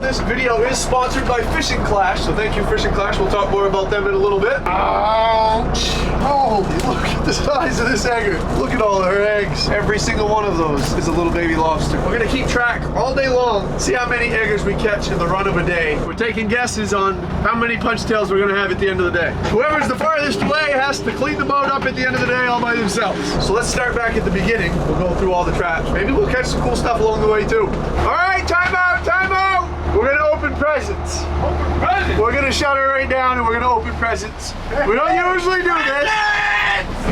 this video is sponsored by Fishing Clash, so thank you, Fishing Clash. We'll talk more about them in a little bit. Ouch! Holy, look at the size of this egger. Look at all her eggs. Every single one of those is a little baby lobster. We're gonna keep track all day long, see how many eggers we catch in the run of a day. We're taking guesses on how many punch tails we're gonna have at the end of the day. Whoever's the farthest away has to clean the boat up at the end of the day all by themselves. So let's start back at the beginning. We'll go through all the traps. Maybe we'll catch some cool stuff along the way too. All right, time out, time out. We're gonna open presents. Open presents? We're gonna shut her right down and we're gonna open presents. We don't usually do this.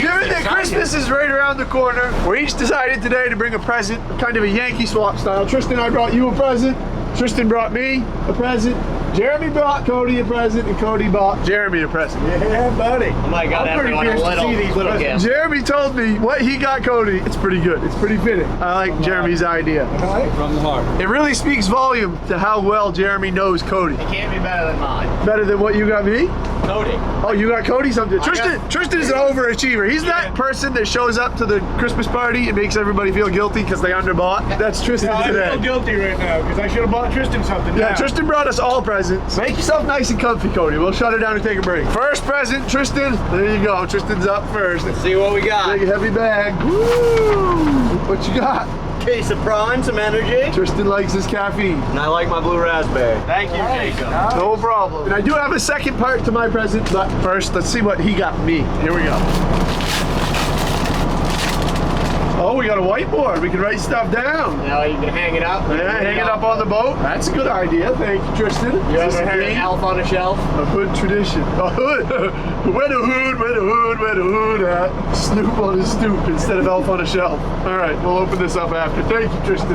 Given that Christmas is right around the corner, we each decided today to bring a present, kind of a Yankee swap style. Tristan, I brought you a present. Tristan brought me a present. Jeremy brought Cody a present, and Cody bought Jeremy a present. Yeah, buddy. Oh my God, everyone a little gift. Jeremy told me what he got Cody. It's pretty good. It's pretty fitting. I like Jeremy's idea. From the heart. It really speaks volume to how well Jeremy knows Cody. It can't be better than mine. Better than what you got me? Cody. Oh, you got Cody something. Tristan is an overachiever. He's that person that shows up to the Christmas party and makes everybody feel guilty because they underbought. That's Tristan today. I feel guilty right now because I should have bought Tristan something. Yeah, Tristan brought us all presents. Make yourself nice and comfy, Cody. We'll shut it down and take a break. First present, Tristan. There you go. Tristan's up first. Let's see what we got. Big heavy bag. Woo! What you got? Case of prawn, some energy. Tristan likes his caffeine. And I like my blue raspberry. Thank you, Jacob. No problem. And I do have a second part to my present, but first, let's see what he got me. Here we go. Oh, we got a whiteboard. We can write stuff down. Now you can hang it up. Yeah, hang it up on the boat. That's a good idea. Thank you, Tristan. You ever heard of Elf on a Shelf? A hood tradition. A hood. Where the hood, where the hood, where the hood at? Snoop on his stoop instead of Elf on a Shelf. All right, we'll open this up after. Thank you, Tristan.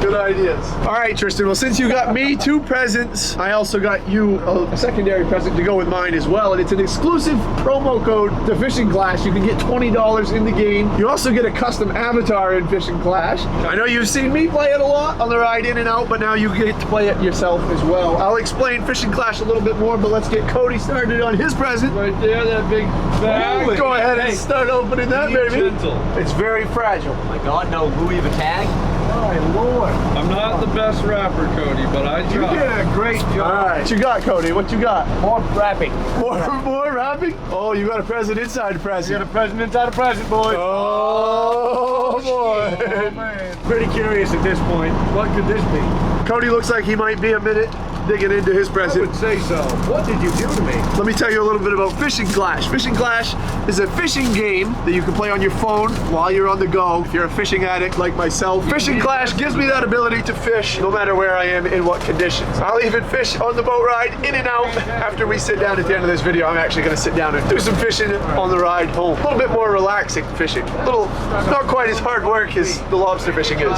Good ideas. All right, Tristan. Well, since you got me 2 presents, I also got you a secondary present to go with mine as well. And it's an exclusive promo code to Fishing Clash. You can get $20 in the game. You also get a custom avatar in Fishing Clash. I know you've seen me play it a lot on the ride in and out, but now you get to play it yourself as well. I'll explain Fishing Clash a little bit more, but let's get Cody started on his present. Right there, that big bag. Go ahead and start opening that, baby. Gentle. It's very fragile. Oh my God, no Louis Vuitton. My Lord. I'm not the best rapper, Cody, but I You tried. did a great job. All right, what you got, Cody? What you got? More rapping. More rapping? Oh, you got a present inside a present. You got a present inside a present, boys. Oh, boy. Oh, man. Pretty curious at this point. What could this be? Cody looks like he might be a minute digging into his I present. would say so. What did you do to me? Let me tell you a little bit about Fishing Clash. Fishing Clash is a fishing game that you can play on your phone while you're on the go. If you're a fishing addict like myself, Fishing Clash gives me that ability to fish no matter where I am, in what conditions. I'll even fish on the boat ride, in and out. After we sit down at the end of this video, I'm actually gonna sit down and do some fishing on the ride home. A little bit more relaxing fishing. Not quite as hard work as the lobster fishing is.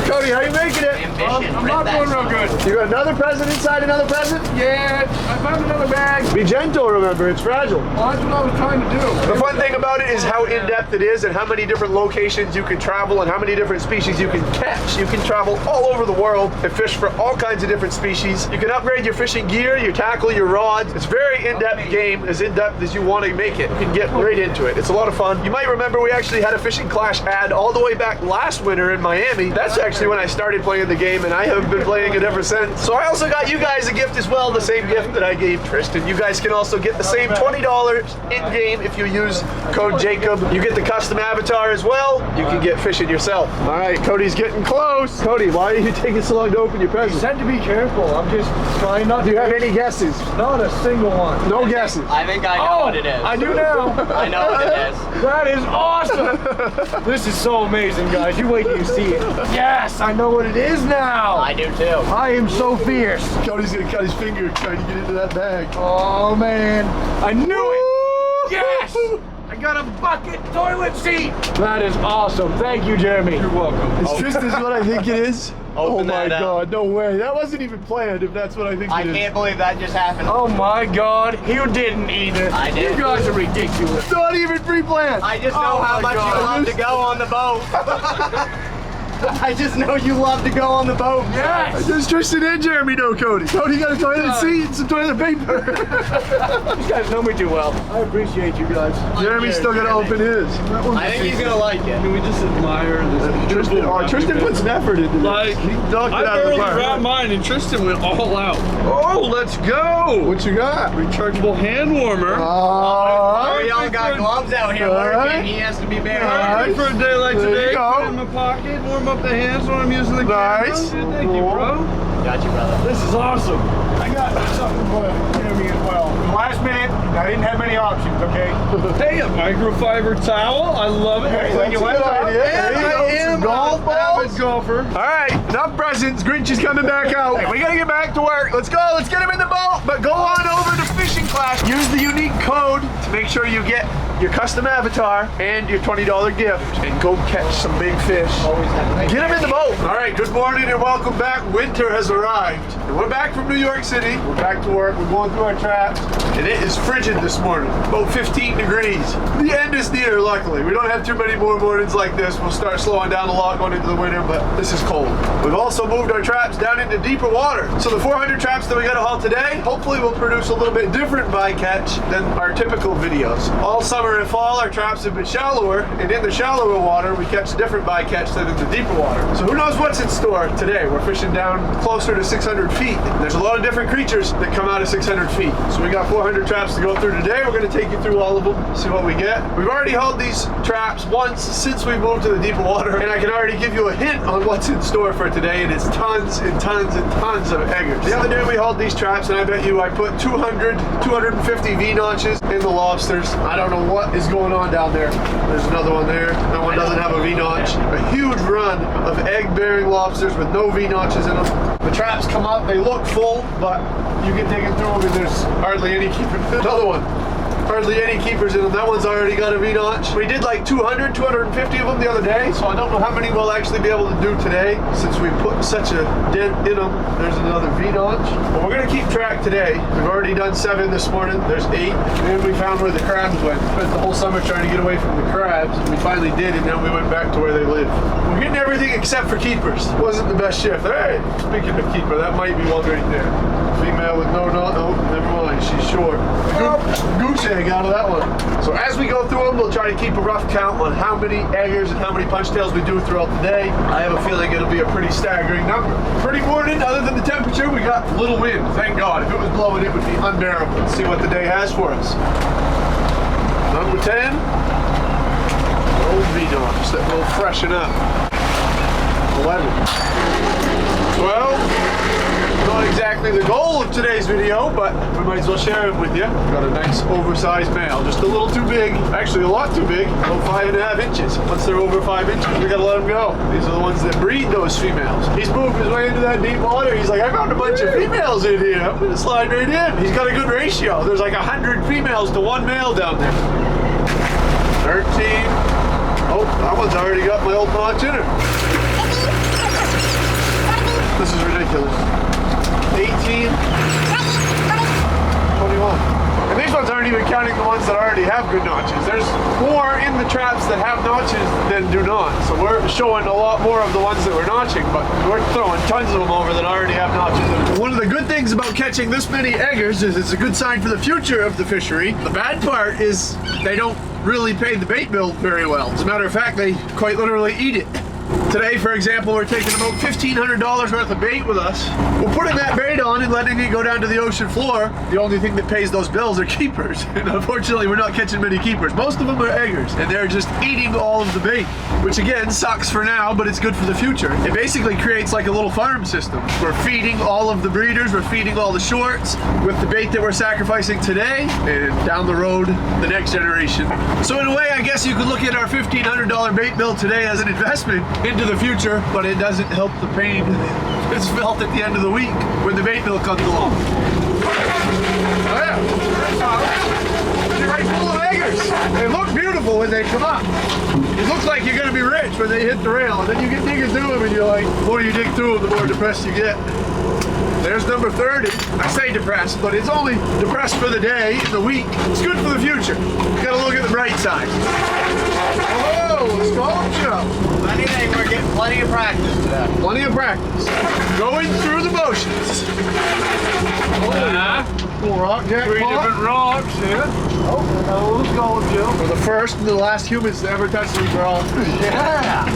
Cody, how you making it? Ambition. I'm not doing real good. You got another present inside another present? Yeah, I found another bag. Be gentle, remember, it's fragile. Well, that's what I was trying to do. The fun thing about it is how in-depth it is and how many different locations you can travel and how many different species you can catch. You can travel all over the world and fish for all kinds of different species. You can upgrade your fishing gear, your tackle, your rods. It's a very in-depth game, as in-depth as you want to make it. You can get right into it. It's a lot of fun. You might remember we actually had a Fishing Clash ad all the way back last winter in Miami. That's actually when I started playing the game, and I have been playing it ever since. So I also got you guys a gift as well, the same gift that I gave Tristan. You guys can also get the same $20 in-game if you use code Jacob. You get the custom avatar as well. You can get fishing yourself. All right, Cody's getting close. Cody, why are you taking so long to open your You present? said to be careful. I'm just trying not to. Do you have any guesses? Not a single one. No guesses. I think I know what it is. I do now. I know what it is. That is awesome. This is so amazing, guys. You wait till you see it. Yes, I know what it is now. I do too. I am so fierce. Cody's gonna cut his finger trying to get into that bag. Oh man, I knew it. Yes, I got a bucket toilet seat. That is awesome. Thank you, Jeremy. You're welcome. Is Tristan's what I think it is? Oh Open my that up. God, no way. That wasn't even planned if that's what I think I it is. can't believe that just happened. Oh my God, you didn't either. I did. You guys are ridiculous. Not even pre-planned. I just know Oh how my much God. you love to go on the boat. I just know you love to go on the boat. Yes. Does Tristan and Jeremy know Cody? Cody got a toilet seat and some toilet paper. These guys know me too well. I appreciate you guys. Jeremy's still gonna open his. I think he's gonna like it. Can we just admire this? Tristan puts an effort into this. Like, He knocked I it out of the barely park. wrapped mine and Tristan went all out. Oh, let's go! What you got? Rechargeable hand warmer. Oh, y'all got gloves out here Alright. working. He has to be bare. Alright. For a day like There you today, go. put it in my pocket, warm up the hands when I'm using the Nice. camera. Thank you, bro. Got you, brother. This is awesome. I got something for Jeremy as well. Last minute, I didn't have many options, okay? Hey, a microfiber towel. I love it. Hey, When you that's a went good out, idea. And There you I go. am Some golf an balls. avid golfer. All right, enough presents. Grinch is coming back out. We gotta get back to work. Let's go. Let's get him in the boat. But go on over to fishing class. Use the unique code to make sure you get your custom avatar and your $20 gift, and go catch some big fish. Get him in the boat. All right. Good morning and welcome back. Winter has arrived. And we're back from New York City. We're back to work. We're going through our traps, and it is frigid this morning. About 15 degrees. The end is near. Luckily, we don't have too many more mornings like this. We'll start slowing down a lot going into the winter, but this is cold. We've also moved our traps down into deeper water. So the 400 traps that we got to haul today, hopefully will produce a little bit different bycatch than our typical videos. All summer and fall, our traps have been shallower, and in the shallower water, we catch different bycatch than in the deeper water. So who knows what's in store today? We're fishing down closer to 600 feet. There's a lot of different creatures that come out of 600 feet. So we got 400 traps to go through today. We're going to take you through all of them, see what we get. We've already hauled these traps once since we moved to the deeper water, and I can already give you a hint on what's in store for today, and it's tons and tons and tons of eggers. The other day we hauled these traps, and I bet you I put 250 V-notches in the lobsters. I don't know what is going on down there. There's another one there. That one doesn't have a V-notch. A huge run of egg-bearing lobsters with no V-notches in them. The traps come up, they look full, but you get digging through them and there's hardly any keepers. Another one. Hardly any keepers in them. That one's already got a V-notch. We did like 250 of them the other day, so I don't know how many we'll actually be able to do today since we put such a dent in them. There's another V-notch. But we're gonna keep track today. We've already done 7 this morning. There's 8. And then we found where the crabs went. Spent the whole summer trying to get away from the crabs, and we finally did, and then we went back to where they live. We're getting everything except for keepers. Wasn't the best shift. Hey, speaking of keeper, that might be one right there. Female with no knot. Oh, never mind. She's short. Goose egg out of that one. So as we go through them, we'll try to keep a rough count on how many eggers and how many punch tails we do throughout the day. I have a feeling it'll be a pretty staggering number. Pretty morning, other than the temperature, we got little wind. Thank God. If it was blowing, it would be unbearable. Let's see what the day has for us. Number 10. Old V-notch that will freshen up. 11. 12. Not exactly the goal of today's video, but we might as well share it with you. Got a nice oversized male, just a little too big, actually a lot too big, about 5.5 inches. Once they're over 5 inches, we gotta let them go. These are the ones that breed those females. He's moved his way into that deep water. He's like, I found a bunch of females in here. I'm gonna slide right in. He's got a good ratio. There's like 100 females to 1 male down there. 13. Oh, that one's already got my old notch in her. This is ridiculous. 18, 21. And these ones aren't even counting the ones that already have good notches. There's more in the traps that have notches than do not. So we're showing a lot more of the ones that we're notching, but we're throwing tons of them over that already have notches in them. One of the good things about catching this many eggers is it's a good sign for the future of the fishery. The bad part is they don't really pay the bait bill very well. As a matter of fact, they quite literally eat it. Today, for example, we're taking about $1,500 worth of bait with us. We're putting that bait on and letting it go down to the ocean floor. The only thing that pays those bills are keepers. And unfortunately, we're not catching many keepers. Most of them are eggers, and they're just eating all of the bait, which again sucks for now, but it's good for the future. It basically creates like a little farm system. We're feeding all of the breeders, we're feeding all the shorts with the bait that we're sacrificing today, and down the road, the next generation. So in a way, I guess you could look at our $1,500 bait bill today as an investment into the future, but it doesn't help the pain that's felt at the end of the week when the bait bill comes along. Oh yeah, they're right full of eggers. They look beautiful when they come up. It looks like you're gonna be rich when they hit the rail, and then you get digging through them, and you're like, the more you dig through them, the more depressed you get. There There's number 30. I say depressed, but it's only depressed for the day, the week. It's good for the future. You gotta look at the bright side. Oh, sculpture. We're getting plenty of practice today. Plenty of practice. Going through the motions. Cool rock jackpot. 3 different rocks here. Oh, those sculpture. We're the first and the last humans to ever touch these rocks. Yeah.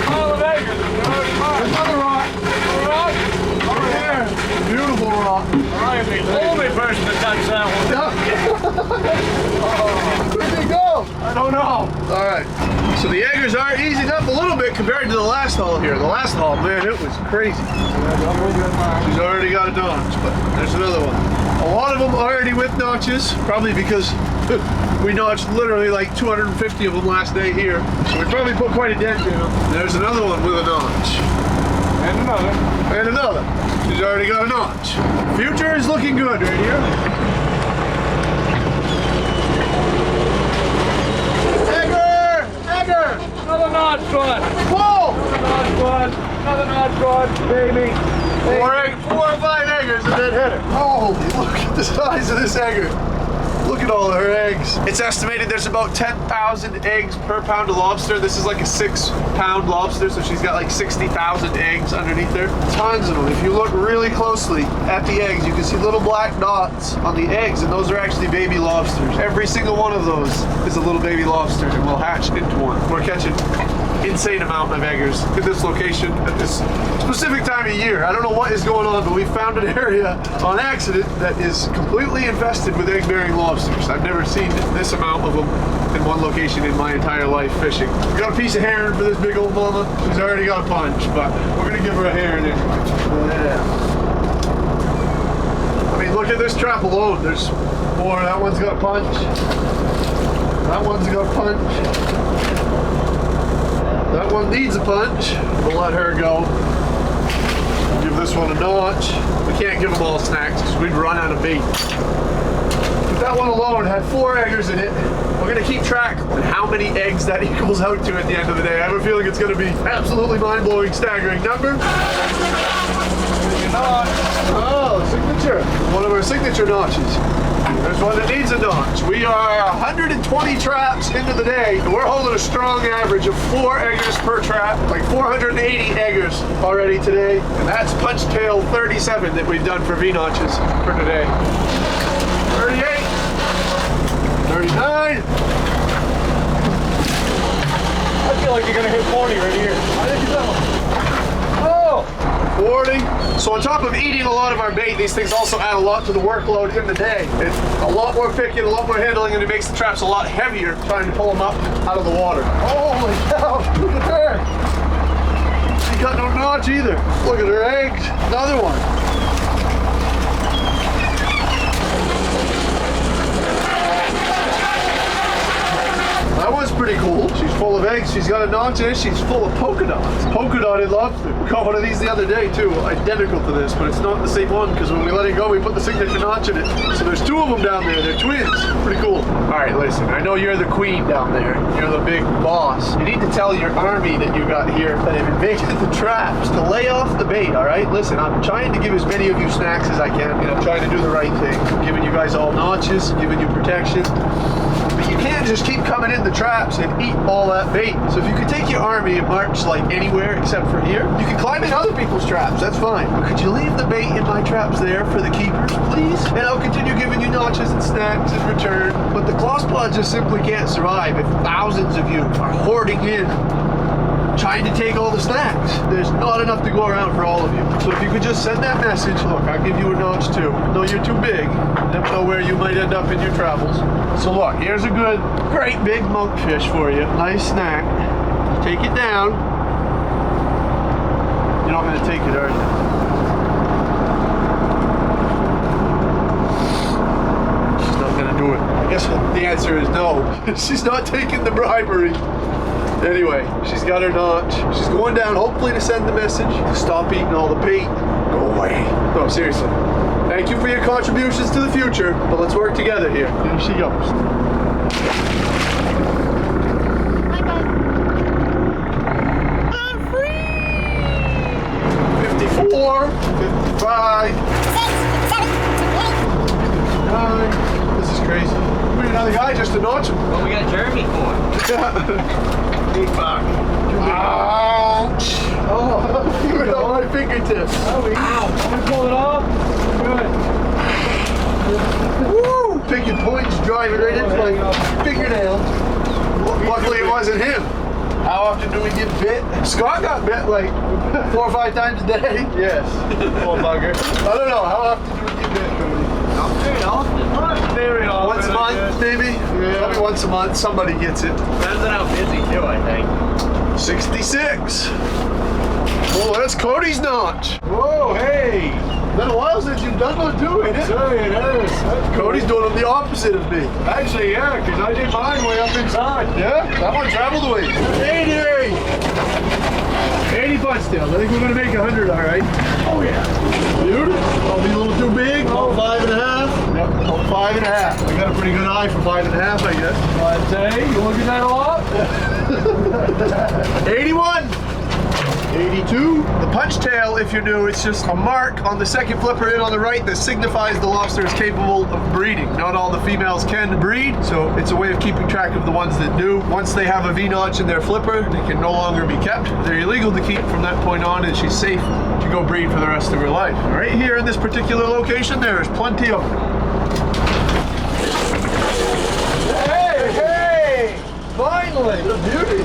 Pile of acres. Another rock. Rock. Over there. Beautiful rock. I am the only person to touch that one. Where'd they go? I don't know. All right. So the eggers are easing up a little bit compared to the last haul here. The last haul, man, it was crazy. She's already got a notch, but there's another one. A lot of them already with notches, probably because we notched literally like 250 of them last day here. So we probably put quite a dent in them. There's another one with a notch. And another. And another. She's already got a notch. Future is looking good right here. Another notch one. Whoa! Another notch one. Another notch one, baby. 4 or 5 eggers and then hit her. Holy, look at the size of this egger. Look at all her eggs. It's estimated there's about 10,000 eggs per pound of lobster. This is like a 6-pound lobster, so she's got like 60,000 eggs underneath there. Tons of them. If you look really closely at the eggs, you can see little black dots on the eggs, and those are actually baby lobsters. Every single one of those is a little baby lobster, and will hatch into one. We're catching insane amount of eggers at this location at this specific time of year. I don't know what is going on, but we found an area on accident that is completely infested with egg-bearing lobsters. I've never seen this amount of them in one location in my entire life fishing. We got a piece of herring for this big old mama. She's already got a punch, but we're gonna give her a herring anyway. Yeah. I mean, look at this trap alone. There's more. That one's got a punch. That one's got a punch. That one needs a punch. We'll let her go. Give this one a notch. We can't give them all snacks because we'd run out of bait. But that one alone had 4 eggers in it. We're going to keep track of how many eggs that equals out to at the end of the day. I have a feeling it's going to be absolutely mind-blowing, staggering number. Oh, signature. One of our signature notches. There's one that needs a notch. We are 120 traps into the day, and we're holding a strong average of 4 eggers per trap, like 480 eggers already today. And that's punch tail 37 that we've done for V-notches for today. 38, 39. I feel like you're gonna hit 40 right here. I think so. Oh! 40. So on top of eating a lot of our bait, these things also add a lot to the workload in the day. It's a lot more picking, a lot more handling, and it makes the traps a lot heavier trying to pull them up out of the water. Holy cow, look at her. She got no notch either. Look at her eggs. Another one. That one's pretty cool. She's full of eggs. She's got a notch in it. She's full of polka dots. Polka dotted lobster. We caught one of these the other day too, identical to this, but it's not the same one because when we let it go, we put the signature notch in it. So there's 2 of them down there. They're twins. Pretty cool. All right, listen. I know you're the queen down there. You're the big boss. You need to tell your army that you got here that have invaded the traps to lay off the bait. All right. Listen, I'm trying to give as many of you snacks as I can, and I'm trying to do the right thing. I'm giving you guys all notches, giving you protection. But you can't just keep coming in the traps and eat all that bait. So if you could take your army and march like anywhere except for here, you can climb in other people's traps, that's fine. But could you leave the bait in my traps there for the keepers, please? And I'll continue giving you notches and snacks in return. But the clawspaw just simply can't survive if thousands of you are hoarding in, trying to take all the snacks. There's not enough to go around for all of you. So if you could just send that message, look, I'll give you a notch too. Though you're too big, never know where you might end up in your travels. So look, here's a good, great big monkfish for you. Nice snack. Take it down. You're not gonna take it, are you? She's not gonna do it. I guess the answer is no. She's not taking the bribery. Anyway, she's got her notch. She's going down, hopefully to send the message. Stop eating all the bait. Go away. No, seriously. Thank you for your contributions to the future, but let's work together here. Here she goes. Bye-bye. I'm free! 54, 55. guy. 9. This is crazy. We need another guy just to notch him. What we got Jeremy for? Big buck. Ouch. Oh, even on my fingertips. Ow. Can you pull it off? Good. Woo! Picking points, driving right into my fingernail. Luckily it wasn't him. How often do we get bit? Scott got bit like 4 or 5 times a day. Yes. Poor bugger. I don't know. How often do we get bit, Cody? Not very often. Not very often. Once a month, maybe? Yeah. Probably once a month. Somebody gets it. Depends on how busy too, I think. 66. Oh, that's Cody's notch. Whoa, hey. Been a while since you've done one too, ain't it? Sorry, it is. That's Cody's doing them the opposite of me. Actually, yeah, because I did mine way up inside. Yeah, that one traveled away. 80! 80 butt still. I think we're gonna make 100, all right? Oh, yeah. Dude, I'll be a little too big. About 5.5. Yep, about 5.5. I got a pretty good eye for 5.5, I guess. I'd say, you look at that a lot? 81. 82. The punch tail, if you're new, it's just a mark on the second flipper in on the right that signifies the lobster is capable of breeding. Not all the females can breed, so it's a way of keeping track of the ones that do. Once they have a V-notch in their flipper, they can no longer be kept. They're illegal to keep from that point on, and she's safe to go breed for the rest of her life. Right here in this particular location, there's plenty of them. Hey! Finally! The beauty.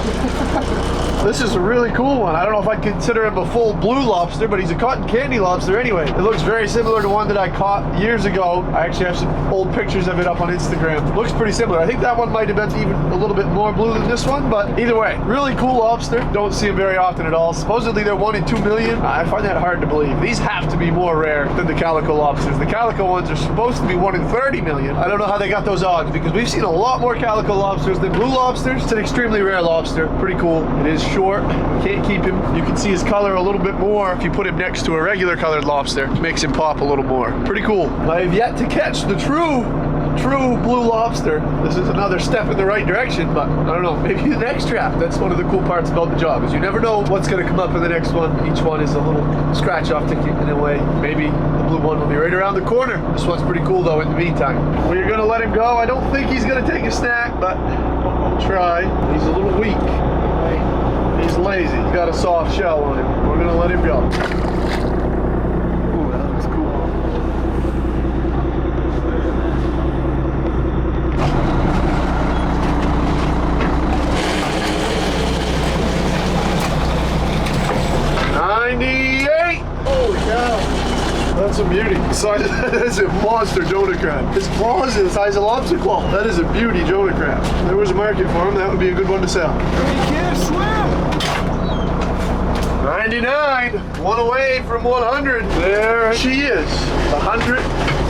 This is a really cool one. I don't know if I'd consider him a full blue lobster, but he's a cotton candy lobster anyway. It looks very similar to one that I caught years ago. I actually have some old pictures of it up on Instagram. Looks pretty similar. I think that one might have been even a little bit more blue than this one, but either way, really cool lobster. Don't see them very often at all. Supposedly they're 1 in 2 million. I find that hard to believe. These have to be more rare than the calico lobsters. The calico ones are supposed to be 1 in 30 million. I don't know how they got those odds because we've seen a lot more calico lobsters than blue lobsters. It's an extremely rare lobster. Pretty cool. It is short. Can't keep him. You can see his color a little bit more if you put him next to a regular colored lobster. It makes him pop a little more. Pretty cool. I have yet to catch the true blue lobster. This is another step in the right direction, but I don't know, maybe the next trap. That's one of the cool parts about the job, is you never know what's going to come up in the next one. Each one is a little scratch off ticket in a way. Maybe the blue one will be right around the corner. This one's pretty cool though in the meantime. We're going to let him go. I don't think he's going to take a snack, but we'll try. He's a little weak. He's lazy. He's got a soft shell on him. We're going to let him go. Ooh, that looks cool. Holy cow. That's a beauty. That's a monster Jonah crab. His claws are the size of lobster claw. That is a beauty Jonah crab. If there was a market for him, that would be a good one to sell. He can't swim! 99, one away from 100. There she is, the 100th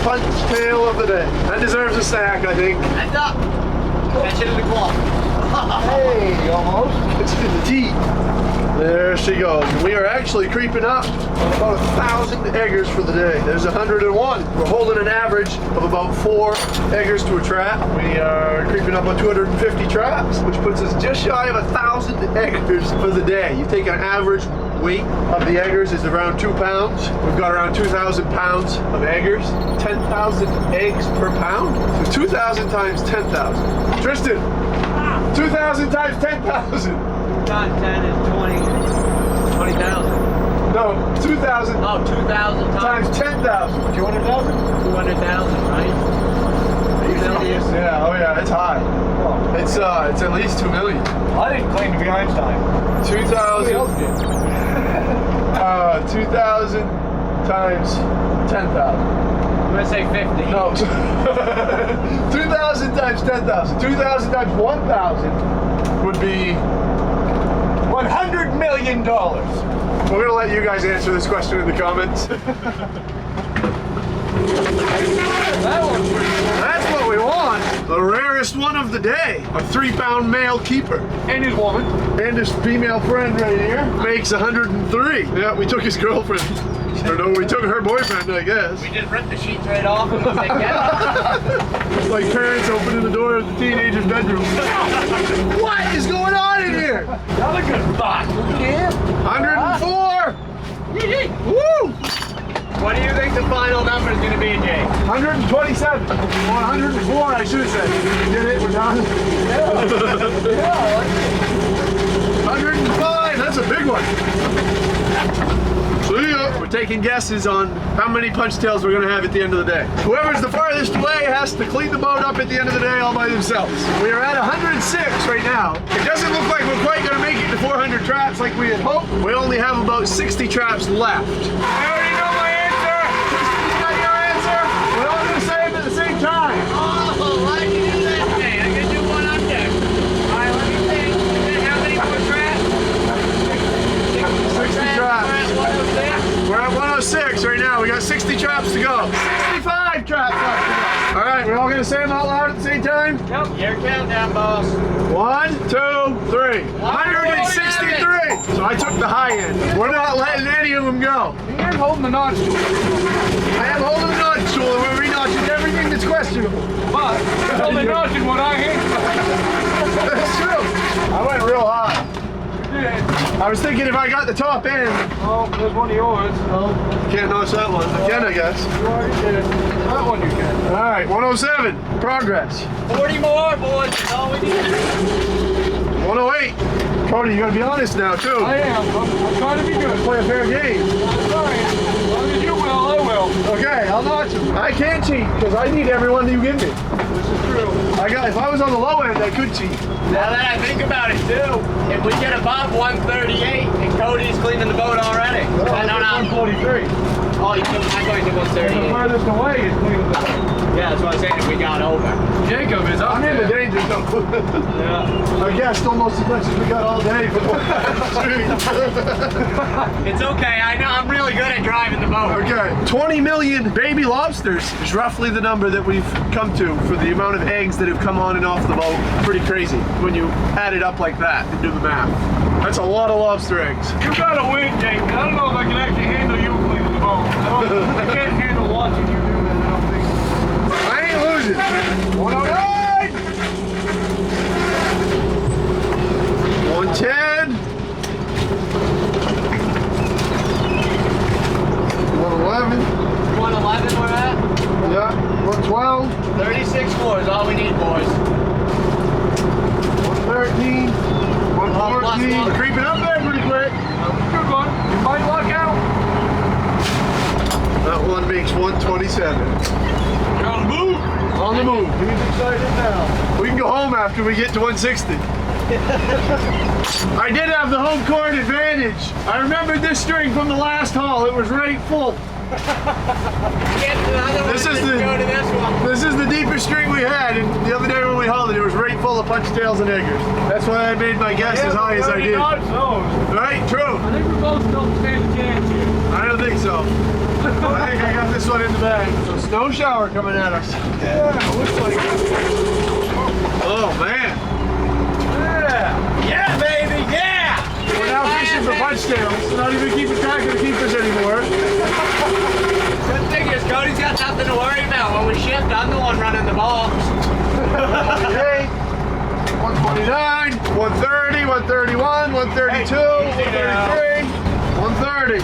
punch tail of the day. That deserves a snack, I think. Heads up! Catch it in the claw. Hey, almost. It's in the teeth. There she goes. We are actually creeping up on about 1,000 eggers for the day. There's 101. We're holding an average of about 4 eggers to a trap. We are creeping up on 250 traps, which puts us just shy of 1,000 eggers for the day. You take an average weight of the eggers is around 2 pounds. We've got around 2,000 pounds of eggers. 10,000 eggs per pound. So 2,000 times 10,000. Tristan, 2,000 times 10,000. Times 10 is 20,000. No, 2,000. Oh, 2,000 Times 10,000. 200,000? 200,000, right? Yeah, oh yeah, it's high. It's at least 2 million. I didn't claim to be Einstein. 2,000. 2,000 times 10,000. I'm gonna say 50. No. 2,000 times 10,000. 2,000 times 1,000 would be $100 million. We're gonna let you guys answer this question in the comments. That's what we want. The rarest one of the day. A 3-pound male keeper. And his woman. And his female friend right here makes 103. Yeah, we took his girlfriend. Or no, we took her boyfriend, I guess. We just ripped the sheets right off and we said, get It's like parents opening the door of the teenager's bedroom. What is going on in here? Another good spot. Look at him. 104. Woo! What do you think the final number is going to be, Jake? 127. Or 104, I should say. We did it, we're done. Yeah. 105, that's a big one. See ya. We're taking guesses on how many punch tails we're gonna have at the end of the day. Whoever's the farthest away has to clean the boat up at the end of the day all by themselves. We are at 106 right now. It doesn't look like we're quite gonna make it to 400 traps like we had hoped. We only have about 60 traps left. I already know my answer. You got your answer? We're all gonna say them at the same time. Oh, why did you do that today? I'm going to do one up there. All right, let me think. How many more traps? 60 traps. We're at 106. We're at 106 right now. We got 60 traps to go. 65 traps left to go. All right, we're all gonna say them out loud at the same time? Yep. Your countdown, boss. 1, 2, 3. 163. So I took the high end. We're not letting any of them go. I'm holding the notch tool. I am holding the notch tool and we're re-notching everything that's questionable. But it's only notching what I hate. That's true. I went real high. I was thinking if I got the top end. Oh, there's one of yours. Oh, can't notch that one. I can, I guess. You already did it. That one you can. All right, 107. Progress. 40 more, boys. That's all we need. 108. Cody, you gotta be honest now, too. I am. I'm trying to be good. Play a fair game. I'm sorry. As long as you will, I will. Okay, I'll notch them. I can't cheat because I need everyone you give me. This is true. If I was on the low end, I could cheat. Now that I think about it, too, if we get above 138 and Cody's cleaning the boat already. I don't know. 143. Oh, you took, I'm going to The 138. furthest away is cleaning the boat. Yeah, that's what I was saying if we got over. Jacob is up I'm in the there. danger zone. Yeah. I guessed almost as much as we got all day for the It's okay. I know I'm really good at driving the boat. Okay, 20 million baby lobsters is roughly the number that we've come to for the amount of eggs that have come on and off the boat. Pretty crazy when you add it up like that and do the math. That's a lot of lobster eggs. You gotta win, Jake. I don't know if I can actually handle you cleaning the boat. I can't handle watching you do that, I don't think. I ain't losing. 109! 110! 111. 111 we're at. Yeah, 112. 36 more is all we need, boys. 113. 114. Plus one. We're creeping up there pretty quick. Good one. You might luck out. That one makes 127. You're on the move. On the move. He's excited now. We can go home after we get to 160. I did have the home court advantage. I remembered this string from the last haul. It was right full. Get to the other one This and is then go to this one. This is the deepest string we had, and the other day when we hauled it, it was right full of punch tails and eggers. That's why I made my guess as high as I did. Right? True. I think we both don't stand a chance here. I don't think so. I think I got this one in the bag. So snow shower coming at us. Yeah, looks like it. Oh man. Yeah. Yeah, baby, yeah! We're now fishing for punch tails. Not even keeping track of the keepers anymore. Good thing is Cody's got nothing to worry about. When we shift, I'm the one running the ball. 128, 129, 130, 131, 132, 133, 130.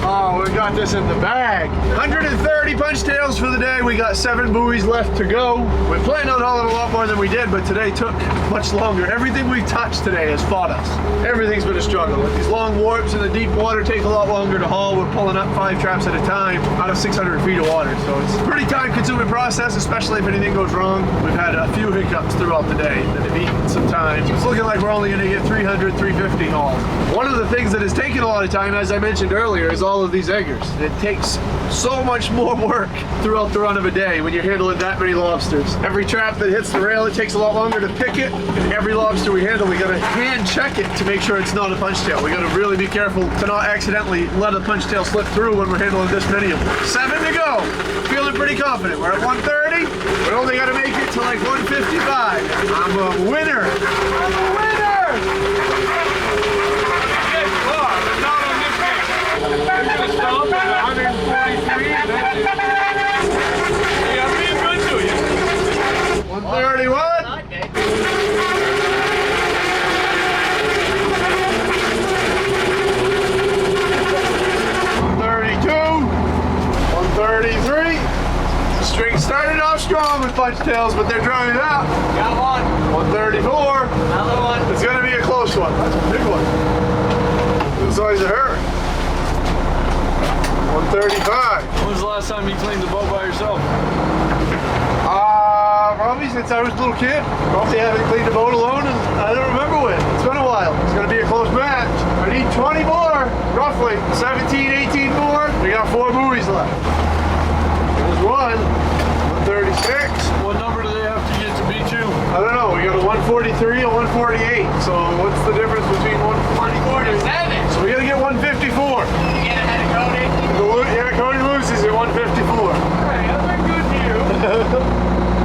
Oh, we got this in the bag. 130 punch tails for the day. We got 7 buoys left to go. We planned on hauling a lot more than we did, but today took much longer. Everything we touched today has fought us. Everything's been a struggle. These long warps in the deep water take a lot longer to haul. We're pulling up 5 traps at a time out of 600 feet of water. So it's a pretty time-consuming process, especially if anything goes wrong. We've had a few hiccups throughout the day that have eaten some time. It's looking like we're only going to get 300, 350 hauled. One of the things that has taken a lot of time, as I mentioned earlier, is all of these eggers. It takes so much more work throughout the run of a day when you're handling that many lobsters. Every trap that hits the rail, it takes a lot longer to pick it. And every lobster we handle, we gotta hand check it to make sure it's not a punch tail. We gotta really be careful to not accidentally let a punch tail slip through when we're handling this many of them. 7 to go. Feeling pretty confident. We're at 130. We only gotta make it to like 155. I'm a winner. I'm a winner. I'm gonna stop at 143. That's it. Hey, I'm being good to you. 131. 132. string started off strong with punch tails, but they're drying out. Got one. 134. Another one. It's gonna be a close one. That's a big one. The size of her. 135. When was the last time you cleaned the boat by yourself? Probably since I was a little kid. Probably haven't cleaned a boat alone, and I don't remember when. It's been a while. It's gonna be a close match. I need 20 more, roughly. 17, 18 more. We got 4 buoys left. There's one. 136. What number do they have to get to beat you? I don't know. We got a 143 and 148. So what's the difference between 144 and 47. So we gotta get 154. You get ahead of Cody. Yeah, Cody loses at 154. Hey, that's been good to you.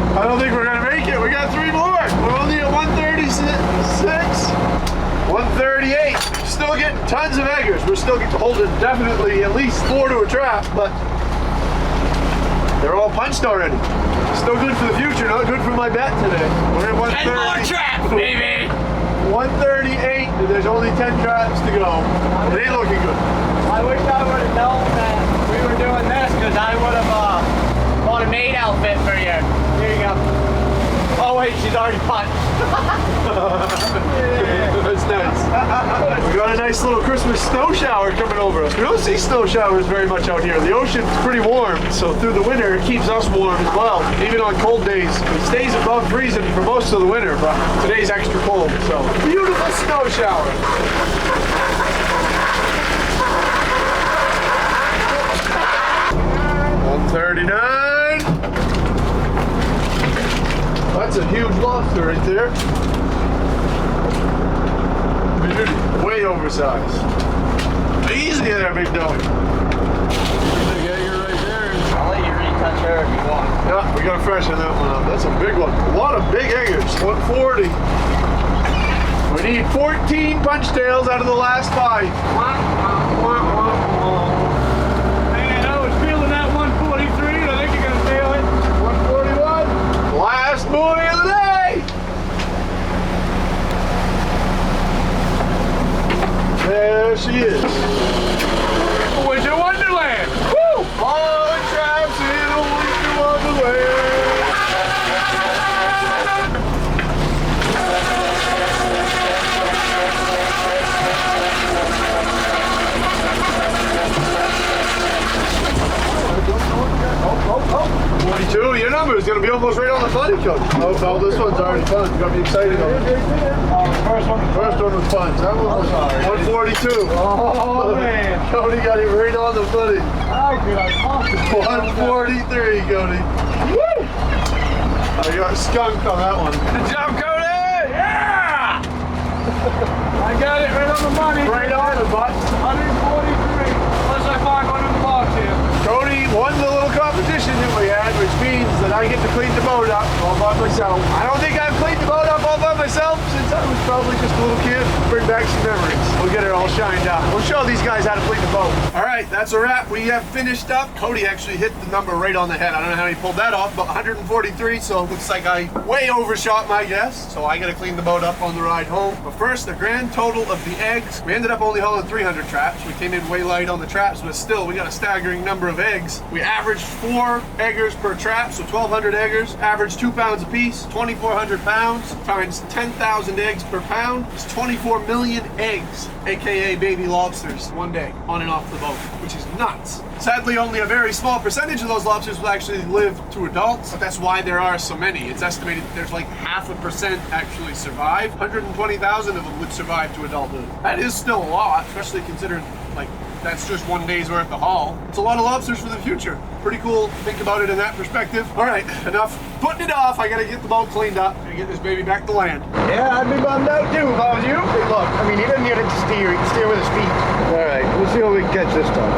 I don't think we're gonna make it. We got 3 more. We're only at 136, 138. Still getting tons of eggers. We're still holding definitely at least 4 to a trap, but they're all punched already. Still good for the future, not good for my bet today. We're at 10 more 130. traps, baby. 138, and there's only 10 traps to go. It ain't looking good. I wish I would have known that we were doing this, because I would have bought a maid outfit for you. Here you go. Oh wait, she's already punched. That's nice. We got a nice little Christmas snow shower coming over us. We don't see snow showers very much out here. The ocean's pretty warm, so through the winter it keeps us warm as well. Even on cold days, it stays above freezing for most of the winter, but today's extra cold, so beautiful snow shower. $139. That's a huge lobster right there. Way oversized. Easy there, big dog. Big egger right there. I'll let you retouch her if you want. Yeah, we gotta freshen that one up. That's a big one. A lot of big eggers. 140. We need 14 punch tails out of the last 5. Man, I was feeling that 143. I think you're gonna fail it. 141. Last buoy of the day. There she is. Winter Wonderland. Woo! All the traps in a winter wonderland. Oh. 42, your number is going to be almost right on the funny code. Oh, this one's already fun. You're going to be excited over it. First one was fun. That one was 142. Oh man. Cody got it right on the funny. How could I possibly? 143, Cody. Woo! I got skunked on that one. Good job, Cody! Yeah! I got it right on the money. Right on the butt. 143. Unless I find one in the box here. Cody won the little competition that we had, which means that I get to clean the boat up all by myself. I don't think I've cleaned the boat up all by myself since I was probably just a little kid. Bring back some memories. We'll get it all shined out. We'll show these guys how to clean the boat. All right, that's a wrap. We have finished up. Cody actually hit the number right on the head. I don't know how he pulled that off, but 143, so it looks like I way overshot my guess. So I got to clean the boat up on the ride home. But first, the grand total of the eggs. We ended up only hauling 300 traps. We came in way light on the traps, but still, we got a staggering number of eggs. We averaged 4 eggers per trap, so 1,200 eggers, average 2 pounds a piece, 2,400 pounds times 10,000 eggs per pound. It's 24 million eggs, aka baby lobsters, one day on and off the boat, which is nuts. Sadly, only a very small percentage of those lobsters will actually live to adults, but that's why there are so many. It's estimated that there's like 0.5% actually survive. 120,000 of them would survive to adulthood. That is still a lot, especially considering like that's just one day's worth of haul. It's a lot of lobsters for the future. Pretty cool to think about it in that perspective. All right, enough putting it off. I gotta get the boat cleaned up and get this baby back to land. Yeah, I'd be bummed out too if I was you. Hey, look, I mean, he doesn't get it to steer. He can steer with his feet. all right, we'll see what we can catch this time.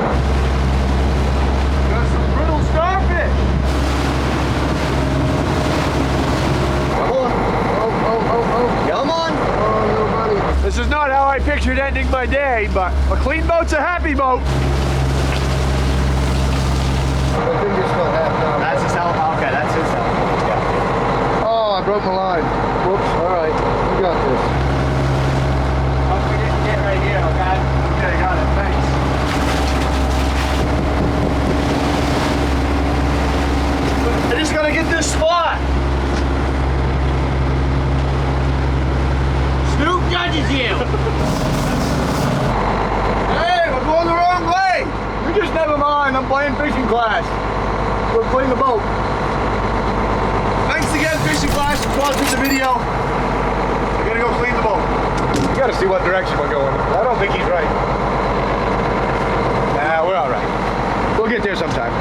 Got some brittle starfish. Come on. Oh. Come on. Oh, little buddy. This is not how I pictured ending my day, but a clean boat's a happy boat. I think you're still half down. That's his help. Okay, that's his help. Yeah. Oh, I broke my line. Whoops. All right. You got this. Don't forget to get right here, okay? Okay, got it. Thanks. Go clean the boat. Thanks again, Fishing Flash, for sponsoring the video. We're gonna go clean the boat. You gotta see what direction we're going. I don't think he's right. Nah, we're all right. We'll get there sometime.